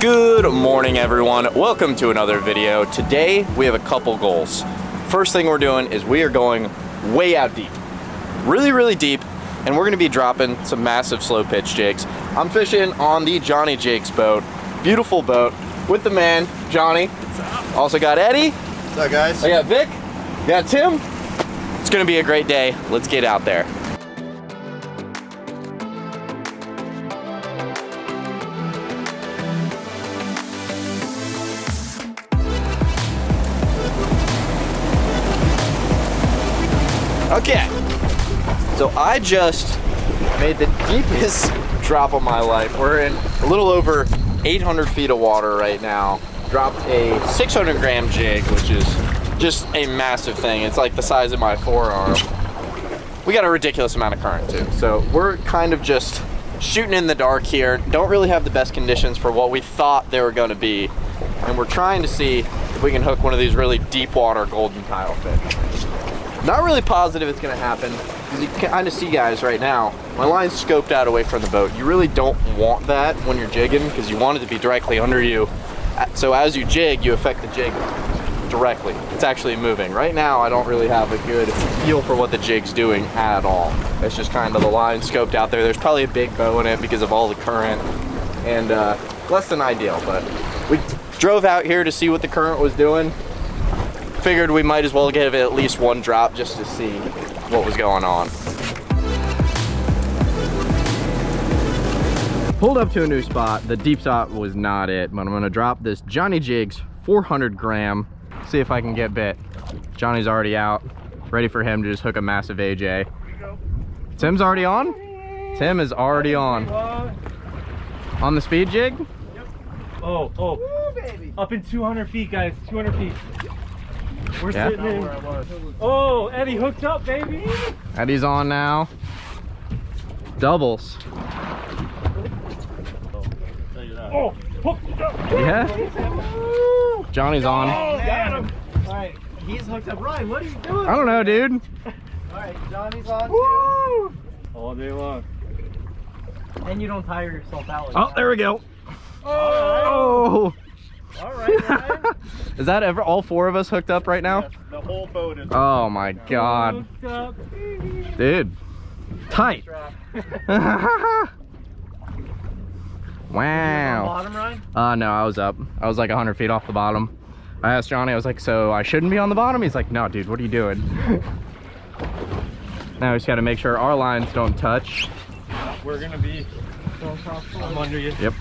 Good morning, everyone. Welcome to another video. Today we have a couple goals. First thing we're doing is we are going way out deep, really deep, and we're going to be dropping some massive slow pitch jigs. I'm fishing on the Johnny Jigs boat. Beautiful boat with the man Johnny. Also got Eddie. What's up, guys? I got Vic. Got Tim. It's going to be a great day. Let's get out there. Okay, so I just made the deepest drop of my life. We're in a little over 800 feet of water right now. Dropped a 600 gram jig, which is just a massive thing. It's like the size of my forearm. We got a ridiculous amount of current too. So we're kind of just shooting in the dark here. Don't really have the best conditions for what we thought they were gonna be. And we're trying to see if we can hook one of these really deep water golden tile fish. Not really positive it's gonna happen, because you can kind of see, guys, right now, my line's scoped out away from the boat. You really don't want that when you're jigging, because you want it to be directly under you. So as you jig, you affect the jig directly. It's actually moving. Right now, I don't really have a good feel for what the jig's doing at all. It's just kind of the line scoped out there. There's probably a big bow in it because of all the current, and less than ideal, but we drove out here to see what the current was doing. Figured we might as well give it at least one drop just to see what was going on. Pulled up to a new spot. The deep spot was not it, but I'm gonna drop this Johnny Jigs 400 gram, see if I can get bit. Johnny's already out, ready for him to just hook a massive AJ. Tim's already on? Tim is already on. On the speed jig? Yep. Oh, Woo, baby. Up in 200 feet, guys, 200 feet. We're sitting in. Oh, Eddie hooked up, baby. Eddie's on now. Doubles. Oh, hooked up. Yeah. Johnny's on. Oh, got him. All right, he's hooked up. Ryan, what are you doing? I don't know, dude. All right, Johnny's on too. All day long. And you don't tire yourself out. Like Oh, there we go. Oh. All right, Ryan. Is that ever all four of us hooked up right now? Yes, the whole boat is. Oh my god. Hooked up. Dude. Tight. Wow. Bottom, Ryan? No, I was up. I was like 100 feet off the bottom. I asked Johnny, I was like, so I shouldn't be on the bottom? He's like, no, dude, what are you doing? Now we just gotta make sure our lines don't touch. We're gonna be. I'm under you. Yep.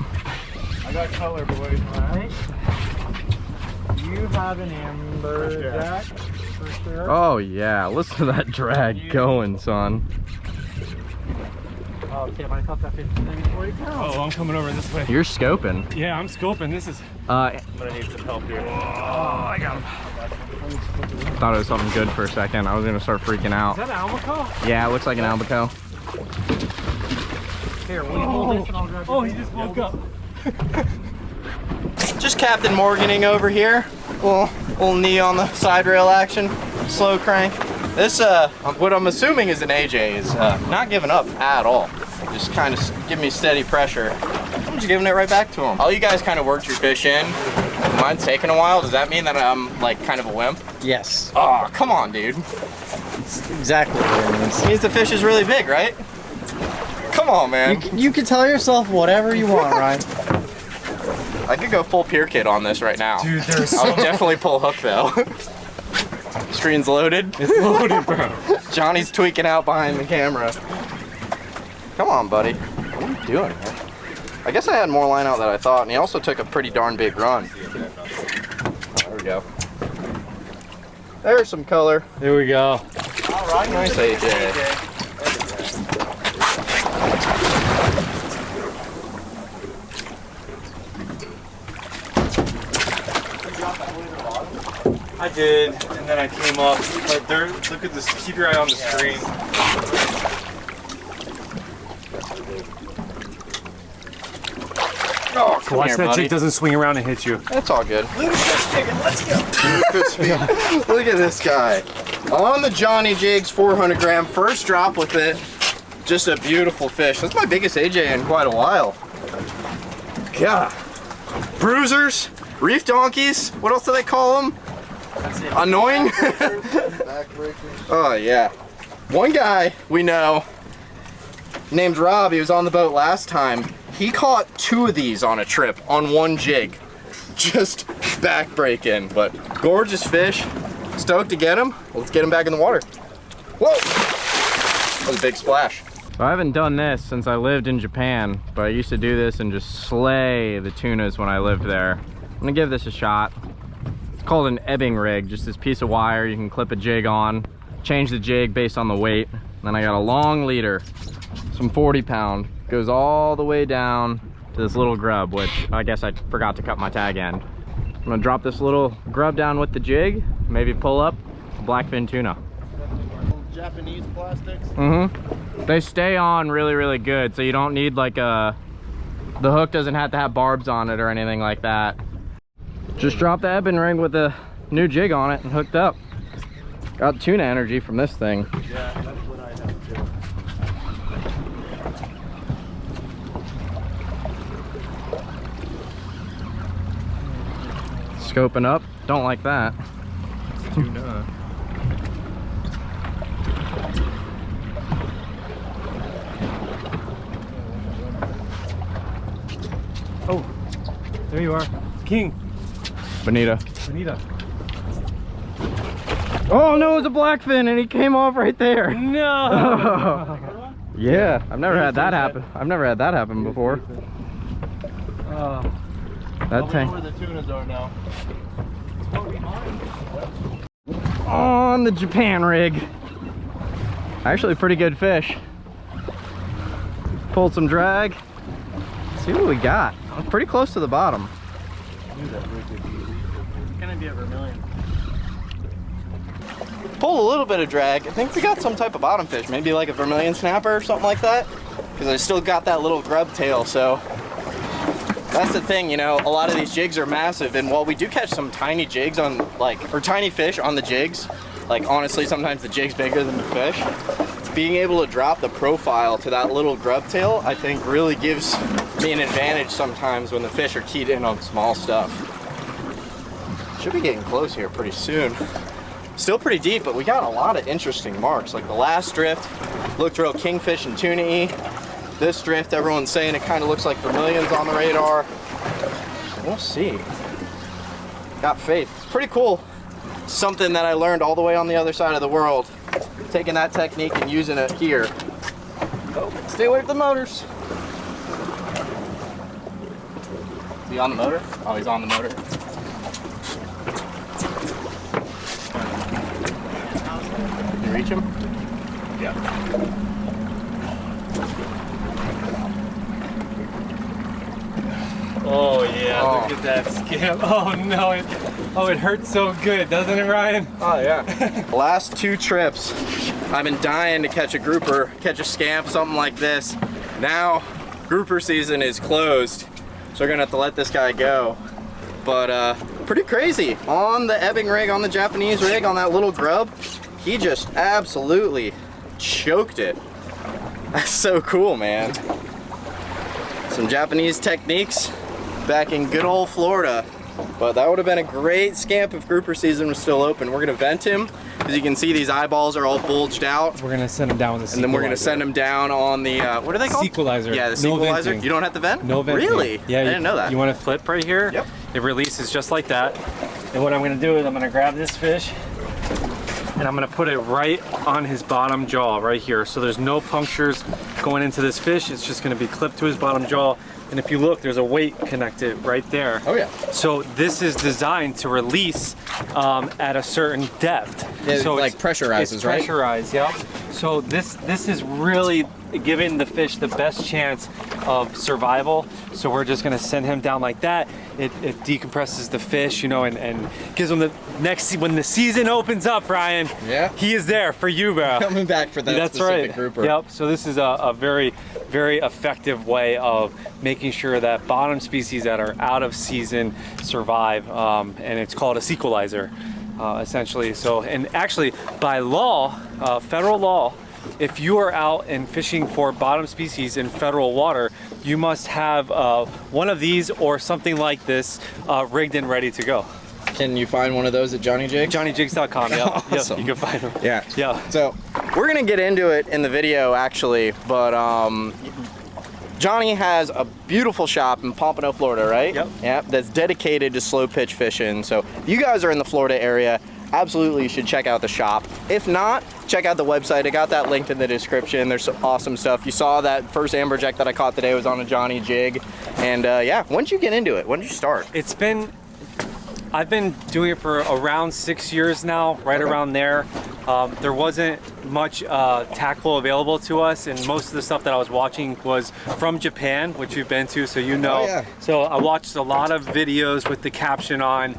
I got color, boys. All right. You have an amber jack for sure. Oh yeah, listen to that drag going, son. Oh, Tim, I thought that fish was maybe 40 pounds. Oh, I'm coming over this way. You're scoping. Yeah, I'm scoping. This is. I'm gonna need some help here. Oh, I got him. thought it was something good for a second. I was gonna start freaking out. Is that an albacore? Yeah, it looks like an albacore. Here, will you hold this and I'll grab your he just woke up. Just Captain Morganing over here. Little knee on the side rail action. Slow crank. This, what I'm assuming is an AJ, is not giving up at all. Just kind of giving me steady pressure. I'm just giving it right back to him. All you guys kind of worked your fish in. Mine's taking a while. Does that mean that I'm like kind of a wimp? Yes. Oh, come on, dude. That's exactly what it is. Means the fish is really big, right? Come on, man. You can tell yourself whatever you want, Ryan. I could go full pier kit on this right now. Dude, there's I would definitely pull hook though. Screen's loaded. It's loaded, bro. Johnny's tweaking out behind the camera. Come on, buddy. What are you doing, man? I guess I had more line out than I thought, and he also took a pretty darn big run. Oh, there we go. There's some color. There we go. All right. Nice AJ. I did, and then I came up. But there, look at this. Keep your eye on the screen. Oh, come Watch here, that buddy. jig doesn't swing around and hit you. That's all good. Let's go. Look at this guy. On the Johnny Jigs 400 gram, first drop with it. Just a beautiful fish. That's my biggest AJ in quite a while. God. bruisers, reef donkeys. What else do they call them? Annoying. Oh yeah. One guy we know named Rob, he was on the boat last time. He caught 2 of these on a trip on one jig. Just backbreaking, but gorgeous fish. Stoked to get him. Let's get him back in the water. Whoa! That was a big splash. So I haven't done this since I lived in Japan, but I used to do this and just slay the tunas when I lived there. I'm gonna give this a shot. It's called an ebbing rig, just this piece of wire you can clip a jig on, change the jig based on the weight. And then I got a long leader, some 40-pound, goes all the way down to this little grub, which I guess I forgot to cut my tag end. I'm gonna drop this little grub down with the jig, maybe pull up a blackfin tuna. Japanese plastics. Mm-hmm. They stay on really, really good, so you don't need like the hook doesn't have to have barbs on it or anything like that. Just dropped the ebbing ring with a new jig on it and hooked up. Got tuna energy from this thing. Yeah, that's what I have too. Scoping up, don't like that. Tuna. Oh, there you are. King. Bonita. Bonita. Oh no, it was a blackfin and he came off right there. No. Yeah, I've never had that happen. I've never had that happen before. That tank. Where the tunas are now. On the Japan rig. Actually, pretty good fish. Pulled some drag. Let's see what we got. I'm pretty close to the bottom. It's gonna be a vermilion. Pulled a little bit of drag. I think we got some type of bottom fish, maybe like a vermilion snapper or something like that. Because I still got that little grub tail, so that's the thing, you know, a lot of these jigs are massive, and while we do catch some tiny jigs on or tiny fish on the jigs, like honestly sometimes the jig's bigger than the fish, being able to drop the profile to that little grub tail I think really gives me an advantage sometimes when the fish are keyed in on small stuff. Should be getting close here pretty soon. Still pretty deep, but we got a lot of interesting marks. Like the last drift looked real kingfish and tuna-y. This drift, everyone's saying it kind of looks like vermilions on the radar. We'll see. Got faith. It's pretty cool. Something that I learned all the way on the other side of the world. Taking that technique and using it here. Oh, stay away from the motors. Is he on the motor? Oh, he's on the motor. Can you reach him? Yeah. Oh yeah, Oh. look at that scam. Oh no, it hurts so good, doesn't it, Ryan? Oh yeah. Last 2 trips, I've been dying to catch a grouper, catch a scamp, something like this. Now, grouper season is closed, so we're gonna have to let this guy go. But pretty crazy. On the ebbing rig, on the Japanese rig, on that little grub, he just absolutely choked it. That's so cool, man. Some Japanese techniques back in good old Florida. But that would have been a great scamp if grouper season was still open. We're gonna vent him, because you can see these eyeballs are all bulged out. We're gonna send him down with a sequelizer. And then we're gonna send him down on the, what are they called? Sequelizer. Yeah, the No sequelizer. venting. You don't have to vent? No venting. Really? Yeah, I didn't know that. You want to flip right here? Yep. It releases just like that. And what I'm gonna do is I'm gonna grab this fish and I'm gonna put it right on his bottom jaw right here. So there's no punctures going into this fish. It's just gonna be clipped to his bottom jaw. And if you look, there's a weight connected right there. Oh yeah. So this is designed to release at a certain depth. It, so like, pressurizes, it's right? Pressurized, yeah. So this is really giving the fish the best chance of survival. So we're just gonna send him down like that. It decompresses the fish, you know, and gives him the next, when the season opens up, Ryan, Yeah. he is there for you, bro. Coming back for that That's specific right. grouper. Yep. So this is a very, very effective way of making sure that bottom species that are out of season survive, and it's called a sequelizer, essentially. So, and actually, by law, federal law, if you are out and fishing for bottom species in federal water, you must have one of these or something like this rigged and ready to go. Can you find one of those at Johnny Jigs? JohnnyJigs.com, yeah. Awesome. Yep, you can find them. Yeah. Yeah. So we're gonna get into it in the video actually, but Johnny has a beautiful shop in Pompano, Florida, right? Yep. Yep. That's dedicated to slow pitch fishing. So if you guys are in the Florida area, absolutely you should check out the shop. If not, check out the website. I got that linked in the description. There's some awesome stuff. You saw that first amberjack that I caught today was on a Johnny jig. And yeah, when did you get into it? When did you start? I've been doing it for around 6 years now, right around there. There wasn't much tackle available to us, and most of the stuff that I was watching was from Japan, which you've been to, so you know. Oh, yeah. So I watched a lot of videos with the caption on,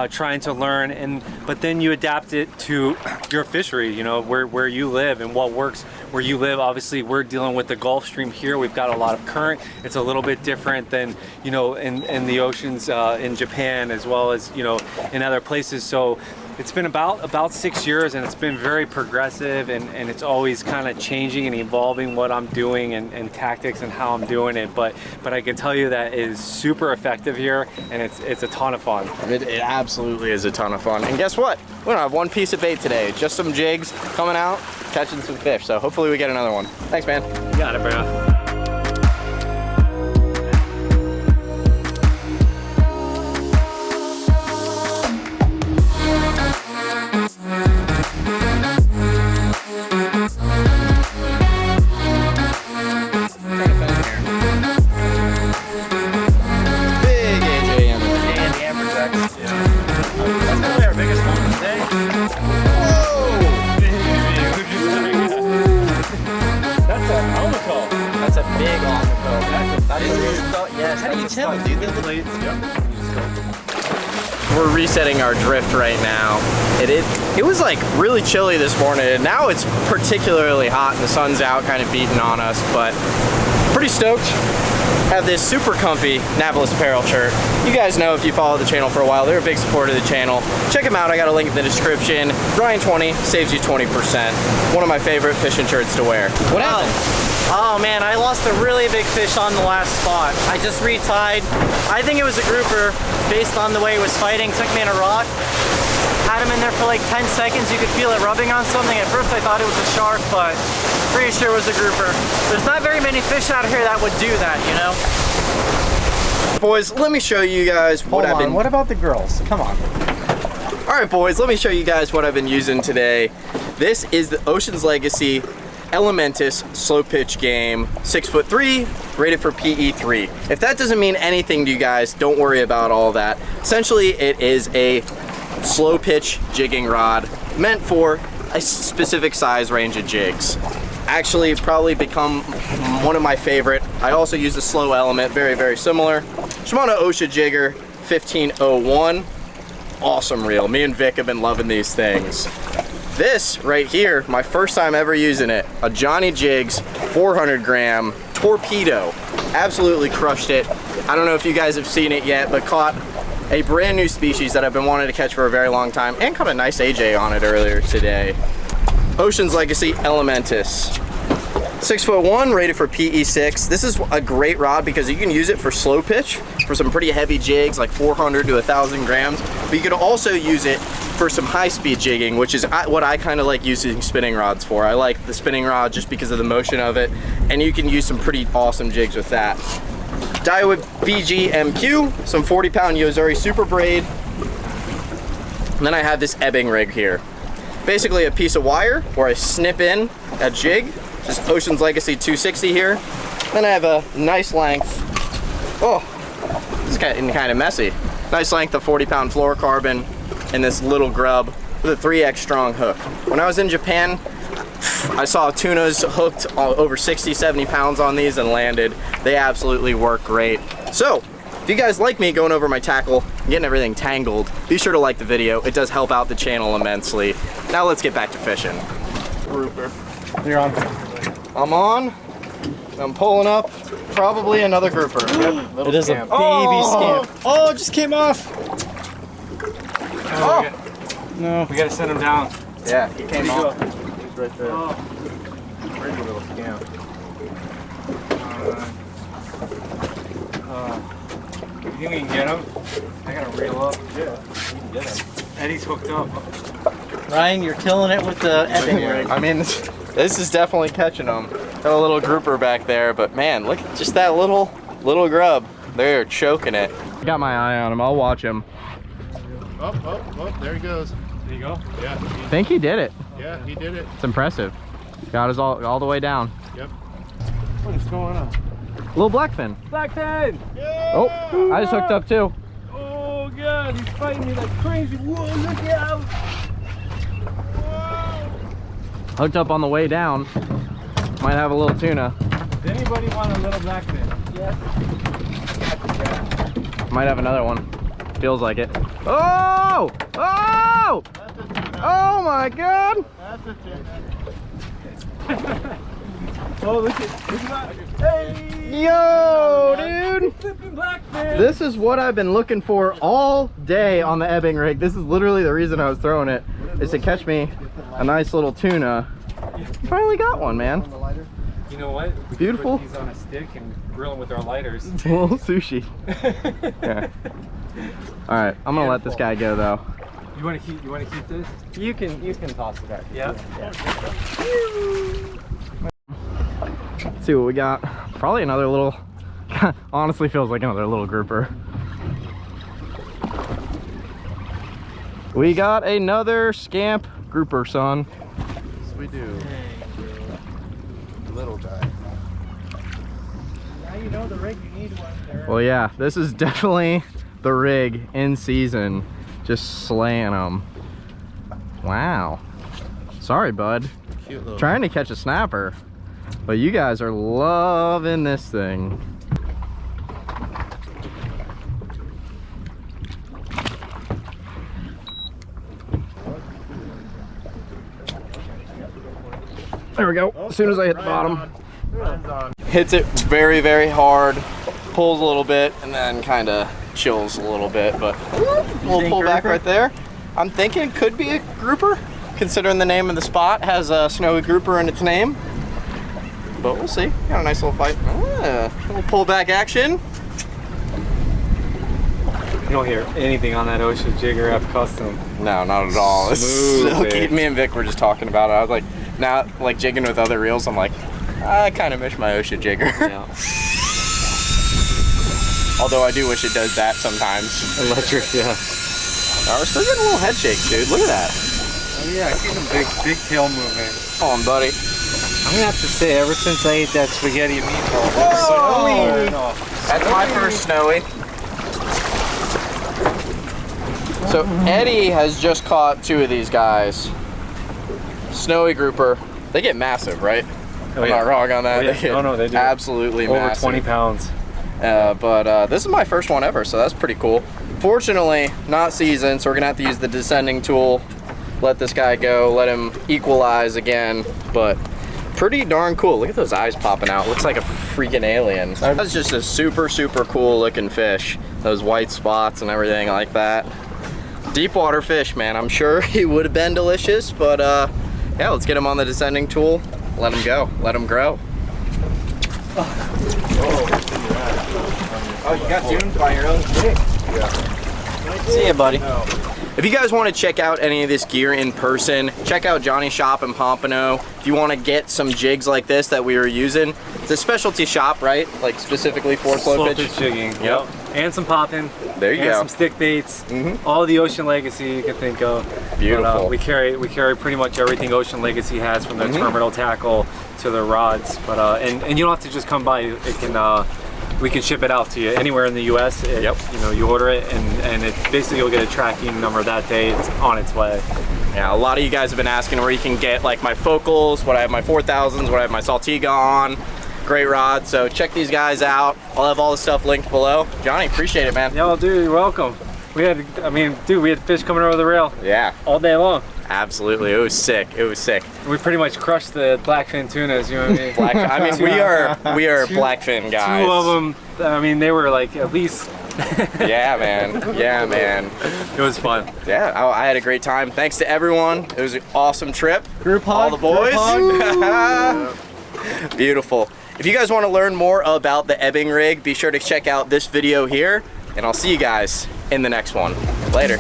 trying to learn, but then you adapt it to your fishery, you know, where you live and what works where you live. Obviously, we're dealing with the Gulf Stream here. We've got a lot of current. It's a little bit different than, you know, in the oceans in Japan, as well as, you know, in other places. So it's been about 6 years, and it's been very progressive, and it's always kind of changing and evolving what I'm doing and tactics and how I'm doing it. But I can tell you that it is super effective here, and it's a ton of fun. It absolutely is a ton of fun. And guess what? We don't have one piece of bait today. Just some jigs coming out, catching some fish. So hopefully we get another one. Thanks, man. You got it, bro. We're resetting our drift right now. It was like really chilly this morning, and now it's particularly hot and the sun's out kind of beating on us, but pretty stoked. Have this super comfy Navillus Apparel shirt. You guys know if you follow the channel for a while, they're a big supporter of the channel. Check them out, I got a link in the description. Ryan20 saves you 20%. One of my favorite fishing shirts to wear. What happened? Oh man, I lost a really big fish on the last spot. I just retied. I think it was a grouper based on the way it was fighting. Took me in a rock. Had him in there for like 10 seconds. You could feel it rubbing on something. At first I thought it was a shark, but pretty sure it was a grouper. There's not very many fish out here that would do that, you know? Boys, let me show you guys what I've been... What about the girls? Come on. All right, boys, let me show you guys what I've been using today. This is the Ocean's Legacy Elementus slow pitch game, 6'3", rated for PE3. If that doesn't mean anything to you guys, don't worry about all that. Essentially, it is a slow pitch jigging rod meant for a specific size range of jigs. Actually, probably become one of my favorite. I also use the slow element, very, very similar. Shimano Osha Jigger 1501. Awesome reel. Me and Vic have been loving these things. This right here, my first time ever using it, a Johnny Jigs 400 gram torpedo. Absolutely crushed it. I don't know if you guys have seen it yet, but caught a brand new species that I've been wanting to catch for a very long time, and caught a nice AJ on it earlier today. Ocean's Legacy Elementus. 6'1", rated for PE6. This is a great rod because you can use it for slow pitch, for some pretty heavy jigs like 400 to 1,000 grams, but you can also use it for some high-speed jigging, which is what I kind of like using spinning rods for. I like the spinning rod just because of the motion of it, and you can use some pretty awesome jigs with that. Daiwa BG MQ, some 40-pound Yozuri Super Braid, and then I have this ebbing rig here. Basically a piece of wire where I snip in a jig, just Ocean's Legacy 260 here. Then I have a nice length, oh, it's getting kind of messy. Nice length of 40-pound fluorocarbon and this little grub with a 3X strong hook. When I was in Japan, I saw tunas hooked over 60, 70 pounds on these and landed. They absolutely work great. So, if you guys like me going over my tackle, getting everything tangled, be sure to like the video. It does help out the channel immensely. Now let's get back to fishing. Grouper. You're on. I'm on. I'm pulling up. Probably another grouper. Yep, It is scamp. a baby scamp. Oh, it just came off. No, we gotta send him down. Yeah, he came off. He's right there. pretty little scamp. You think we can get him? I gotta reel up. Yeah, we can get him. Eddie's hooked up. Ryan, you're killing it with the ebbing rig. I mean, this is definitely catching them. Got a little grouper back there, but man, look at just that little grub. They're choking it. Got my eye on him. I'll watch him. Oh, there he goes. There you go. Yeah, I think he did it. yeah, he did it. It's impressive. Got us all the way down. Yep. What is going on? Little blackfin. Blackfin! Oh, I just hooked up too. Oh god, he's fighting me like crazy. Whoa, look out! Hooked up on the way down. Might have a little tuna. Does anybody want a little blackfin? Yes. Might have another one. Feels like it. Oh! Oh! Oh my god! That's a tuna. Oh, look at that. Hey! Yo, dude! Flipping blackfin! This is what I've been looking for all day on the ebbing rig. This is literally the reason I was throwing it, is to catch me a nice little tuna. Finally got one, man. You know what? We Beautiful. Can put these on a stick and grill them with our lighters. A little sushi. Yeah. All right, I'm gonna let this guy go though. You want to keep? You want to keep this? You can toss it back. Yeah. Let's see what we got. Probably another little. Honestly, feels like another little grouper. We got another scamp grouper, son. Yes, we do. Little guy. Now you know the rig you need one there. Well, yeah, this is definitely the rig in season. Just slaying them. Wow. Sorry, bud. Cute little. Trying to catch a snapper, but you guys are loving this thing. There we go. As soon as I hit the bottom. Hits it very, very hard, pulls a little bit, and then kind of chills a little bit, but we'll pull back right there. I'm thinking it could be a grouper, considering the name of the spot has a snowy grouper in its name. But we'll see. Got a nice little fight. Little pullback action. You don't hear anything on that Ocean Jigger F Custom. No, not at all. It's Smooth, so bitch. cute. Me and Vic were just talking about it. I was like, now, like jigging with other reels, I'm like, I kind of miss my Ocean Jigger. Yeah. Although I do wish it does that sometimes. Electric, yeah. We're still getting a little head shakes, dude. Look at that. Oh yeah, I see some big tail movement. Come on, buddy. I'm gonna have to say, ever since I ate that spaghetti meatball, Whoa! That's my first snowy. So Eddie has just caught two of these guys. Snowy grouper. They get massive, right? Oh, I'm yeah. not wrong on that. Oh, yeah. They get No, they do. absolutely over massive. 20 pounds. But this is my first one ever, so that's pretty cool. Fortunately, not seasoned, so we're gonna have to use the descending tool. Let this guy go, let him equalize again, but pretty darn cool. Look at those eyes popping out. Looks like a freaking alien. That's just a super, super cool looking fish. Those white spots and everything like that. Deep water fish, man. I'm sure he would have been delicious, but yeah, let's get him on the descending tool. Let him go, let him grow. Oh, you got doomed by your own jig. Yeah. See ya, buddy. If you guys want to check out any of this gear in person, check out Johnny's shop in Pompano. If you want to get some jigs like this that we were using, it's a specialty shop, right? Like specifically for slow pitch jigging. Yep. And some popping. There you and go. some stick baits. Mm-hmm. All the Ocean Legacy you can think of. Beautiful. But, we carry pretty much everything Ocean Legacy has, from their terminal tackle to their rods. But and you don't have to just come by. It can we can ship it out to you anywhere in the U.S. Yep. You know, you order it, and it basically you'll get a tracking number that day. It's on its way. Yeah, a lot of you guys have been asking where you can get like my focals, what I have my 4000s, what I have my Saltiga on. Great rod, so check these guys out. I'll have all the stuff linked below. Johnny, appreciate it, man. Yo, dude, you're welcome. We had fish coming over the rail Yeah, all day long. absolutely. It was sick. It was sick. We pretty much crushed the blackfin tunas, you know what I mean? Black, I mean, we are blackfin guys. Two of them, I mean, they were like at least. Yeah, man. Yeah, man. It was fun. Yeah, I had a great time. Thanks to everyone. It was an awesome trip. Group All hug. the boys. Group hug. Beautiful. If you guys want to learn more about the ebbing rig, be sure to check out this video here, and I'll see you guys in the next one. Later.